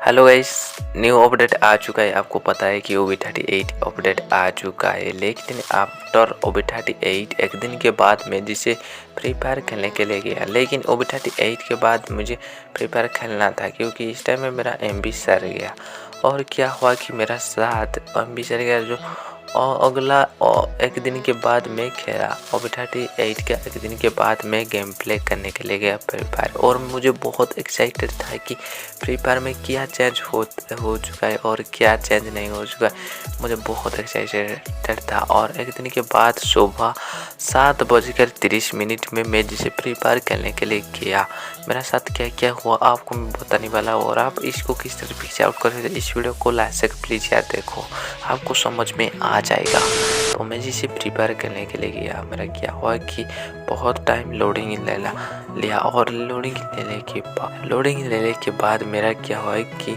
Hello guys, new update आ चुका है। आपको पता है कि OB38 अपडेट आ चुका है, लेकिन आफ्टर OB38 एक दिन के बाद मैं जिसे फ्री फायर खेलने के लिए गया, लेकिन OB38 के बाद मुझे फ्री फायर खेलना था क्योंकि इस टाइम में मेरा MB सर गया। और क्या हुआ कि मेरा साथ MB सर गया जो अगला एक दिन के बाद मैं खेला OB38 का। एक दिन के बाद मैं गेम प्ले करने के लिए गया फ्री फायर, और मुझे बहुत एक्साइटेड था कि फ्री फायर में क्या चेंज हो चुका है और क्या चेंज नहीं हो चुका है। मुझे बहुत एक्साइटेड था। और एक दिन के बाद सुबह 7:30 में मैं जिसे फ्री फायर खेलने के लिए गया, मेरा साथ क्या क्या हुआ आपको मैं बताने वाला। और आप इसको किस तरह पिक्चर आउट कर सकते, इस वीडियो को लास्ट प्लीज यार देखो, आपको समझ में आ जाएगा। तो मैं जिसे फ्री फायर खेलने के लिए गया, मेरा क्या हुआ कि बहुत टाइम लोडिंग लिया और लोडिंग लेने के बाद मेरा क्या हुआ कि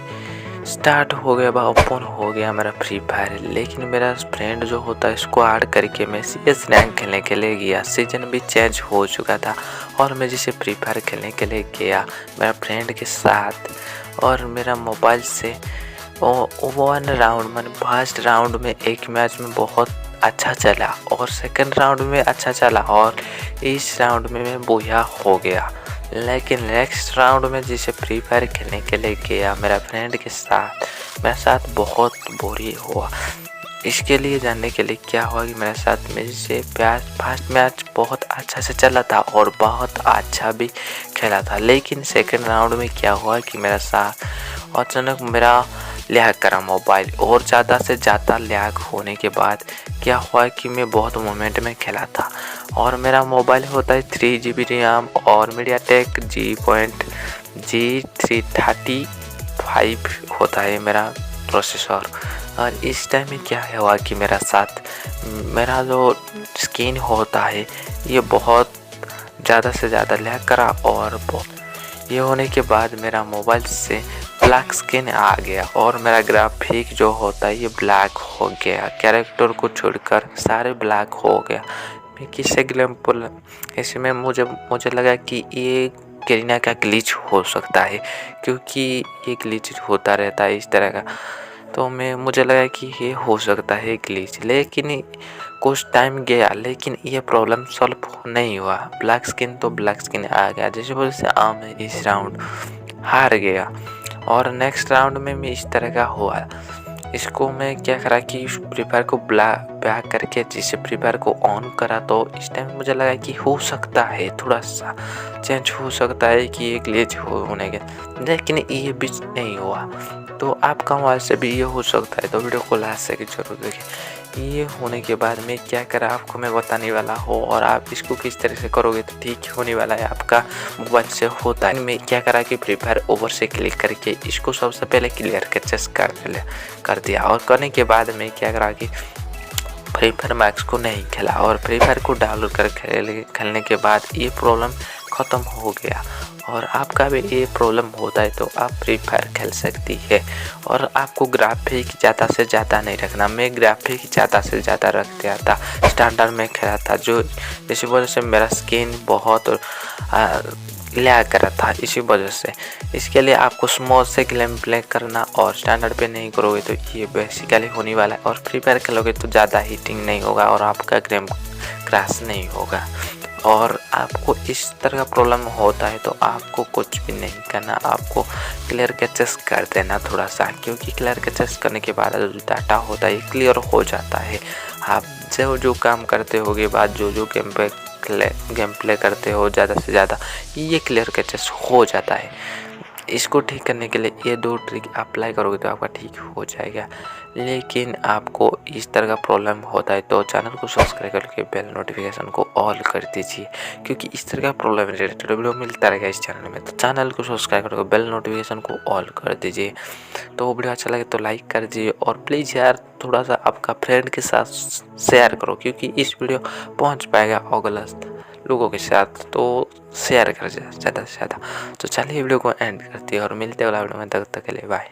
स्टार्ट हो गया, ओपन हो गया मेरा फ्री फायर। लेकिन मेरा फ्रेंड जो होता है इसको ऐड करके मैं CS रैंक खेलने के लिए गया। सीजन भी चेंज हो चुका था और मैं जिसे फ्री फायर खेलने के लिए गया मेरा फ्रेंड के साथ, और मेरा मोबाइल से वन राउंड मैंने फर्स्ट राउंड में एक मैच में बहुत अच्छा चला और सेकंड राउंड में अच्छा चला और इस राउंड में मैं बोया हो गया। लेकिन नेक्स्ट राउंड में जिसे फ्री फायर खेलने के लिए गया मेरा फ्रेंड के साथ, मेरे साथ बहुत बोरी हुआ। इसके लिए जानने के लिए क्या हुआ कि मेरे साथ में जिसे फर्स्ट मैच बहुत अच्छा से चला था और बहुत अच्छा भी खेला था, लेकिन सेकंड राउंड में क्या हुआ कि मेरा साथ अचानक मेरा लैग करा मोबाइल, और ज़्यादा से ज़्यादा लैग होने के बाद क्या हुआ कि मैं बहुत मोमेंट में खेला था। और मेरा मोबाइल होता है 3GB रैम और MediaTek G335 होता है मेरा प्रोसेसर। और इस टाइम में क्या हुआ कि मेरा साथ मेरा जो स्क्रीन होता है ये बहुत ज़्यादा से ज़्यादा लैग करा, और ये होने के बाद मेरा मोबाइल से ब्लैक स्क्रीन आ गया और मेरा ग्राफिक जो होता है ये ब्लैक हो गया। कैरेक्टर को छोड़कर सारे ब्लैक हो गया। मैं किस एग्जाम्पल इसमें मुझे लगा कि ये करीना का ग्लिच हो सकता है, क्योंकि ये ग्लिच होता रहता है इस तरह का। तो मुझे लगा कि ये हो सकता है ग्लिच, लेकिन कुछ टाइम गया लेकिन ये प्रॉब्लम सॉल्व नहीं हुआ। ब्लैक स्क्रीन तो ब्लैक स्क्रीन आ गया, जिस वजह से मैं इस राउंड हार गया। और नेक्स्ट राउंड में मैं इस तरह का हुआ। इसको मैं क्या करा कि फ्री फायर को बैक करके जिसे फ्री फायर को ऑन करा, तो इस टाइम मुझे लगा कि हो सकता है थोड़ा सा चेंज हो सकता है कि ये ग्लिच होने के, लेकिन ये भी नहीं हुआ। तो आपका मोबाइल से भी ये हो सकता है, तो वीडियो को लास्ट तक जरूर देखें। ये होने के बाद मैं क्या करा आपको मैं बताने वाला हूँ, और आप इसको किस तरह से करोगे तो ठीक होने वाला है। आपका मोबाइल से होता है, मैं क्या करा कि फ्री फायर ओवर से क्लिक करके इसको सबसे पहले क्लियर कैचेस कर दिया। और करने के बाद मैं क्या करा कि फ्री फायर मैक्स को नहीं खेला और फ्री फायर को डाउनलोड कर खेलने के बाद ये प्रॉब्लम ख़त्म हो गया। और आपका भी ये प्रॉब्लम होता है तो आप फ्री फायर खेल सकती है। और आपको ग्राफिक ज़्यादा से ज़्यादा नहीं रखना। मैं ग्राफिक ज़्यादा से ज़्यादा रख दिया था, स्टैंडर्ड में खेला था, जो इसी वजह से मेरा स्क्रीन बहुत लैग कर रहा था इसी वजह से। इसके लिए आपको स्मूथ से गेम प्ले करना, और स्टैंडर्ड पे नहीं करोगे तो ये बेसिकली होने वाला है। और फ्री फायर खेलोगे तो ज़्यादा हीटिंग नहीं होगा और आपका गेम क्रैश नहीं होगा। और आपको इस तरह का प्रॉब्लम होता है तो आपको कुछ भी नहीं करना, आपको क्लियर कैचेस कर देना थोड़ा सा, क्योंकि क्लियर कैचेस करने के बाद जो डाटा होता है ये क्लियर हो जाता है। आप जो काम करते होगे बाद जो गेम प्ले करते हो ज़्यादा से ज़्यादा ये क्लियर कैचेस हो जाता है। इसको ठीक करने के लिए ये 2 ट्रिक अप्लाई करोगे तो आपका ठीक हो जाएगा। लेकिन आपको इस तरह का प्रॉब्लम होता है तो चैनल को सब्सक्राइब करके बेल नोटिफिकेशन को ऑल कर दीजिए, क्योंकि इस तरह का प्रॉब्लम रिलेटेड वीडियो मिलता रहेगा इस चैनल में। तो चैनल को सब्सक्राइब करके बेल नोटिफिकेशन को ऑल कर दीजिए। तो वीडियो अच्छा लगे तो लाइक कर दीजिए, और प्लीज़ यार थोड़ा सा आपका फ्रेंड के साथ शेयर करो, क्योंकि इस वीडियो पहुँच पाएगा अगले लोगों के साथ। तो शेयर कर ज़्यादा से ज़्यादा। तो चलिए वीडियो को एंड करते हैं और मिलते हैं अगला वीडियो में, तब तक के लिए बाय।